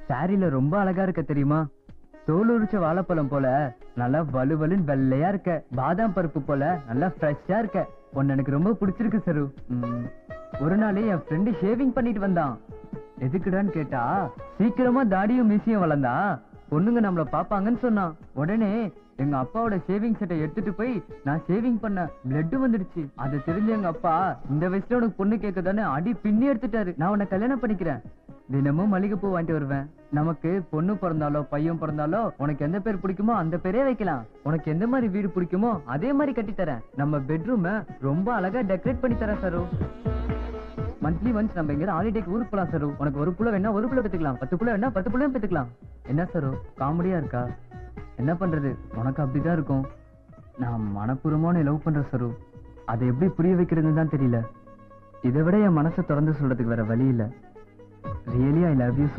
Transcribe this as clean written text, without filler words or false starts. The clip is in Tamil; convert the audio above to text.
சாரில ரொம்ப அழகா இருக்க தெரியுமா? தோல் உரிச்ச வாழைப்பழம் போல நல்லா வலுவலுன்னு வெள்ளையா இருக்க. பாதாம் பருப்பு போல நல்லா ஃப்ரெஷ்ஷா இருக்க. உன்னை எனக்கு ரொம்ப பிடிச்சிருக்கு சரு. ஒரு நாள் என் ஃப்ரெண்டு ஷேவிங் பண்ணிட்டு வந்தான். எதுக்குடான்னு கேட்டா, சீக்கிரமா தாடியும் மீசியும் வளர்ந்தா பொண்ணுங்க நம்மள பாப்பாங்கன்னு சொன்னான். உடனே எங்க அப்பாவோட ஷேவிங் செட்டை எடுத்துட்டு போய் நான் ஷேவிங் பண்ண பிளட் வந்துடுச்சு. அதை தெரிஞ்ச எங்க அப்பா, இந்த வயசுல உனக்கு பொண்ணு கேட்கதானே அடி பின்னி எடுத்துட்டாரு. நான் உன்னை கல்யாணம் பண்ணிக்கிறேன், தினமும் மல்லிகைப்பூ வாங்கிட்டு வருவேன். நமக்கு பொண்ணு பிறந்தாலோ பையன் பிறந்தாலோ உனக்கு எந்த பேர் பிடிக்குமோ அந்த பேரே வைக்கலாம். உனக்கு எந்த மாதிரி வீடு பிடிக்குமோ அதே மாதிரி கட்டி தரேன். நம்ம பெட்ரூம ரொம்ப அழகா டெக்கரேட் பண்ணி தரேன் சரு. மந்த்லி ஒன்ஸ் நம்ம எங்க ஹாலிடேக்கு ஊருக்கு போலாம் சரு. உனக்கு ஒரு புள்ள வேணா ஒரு புள்ள பெத்துக்கலாம், 10 புள்ள வேணா 10 புள்ளையும் பெத்துக்கலாம். என்ன சரு காமெடியா இருக்கா? என்ன பண்றது, உனக்கு அப்படிதான் இருக்கும். நான் மனப்பூர்வமான லவ் பண்றேன் சரு. அதை எப்படி புரிய வைக்கிறதுன்னு தான் தெரியல. இதை விட என் மனசை திறந்து சொல்றதுக்கு வேற வழி இல்ல. Really I love you.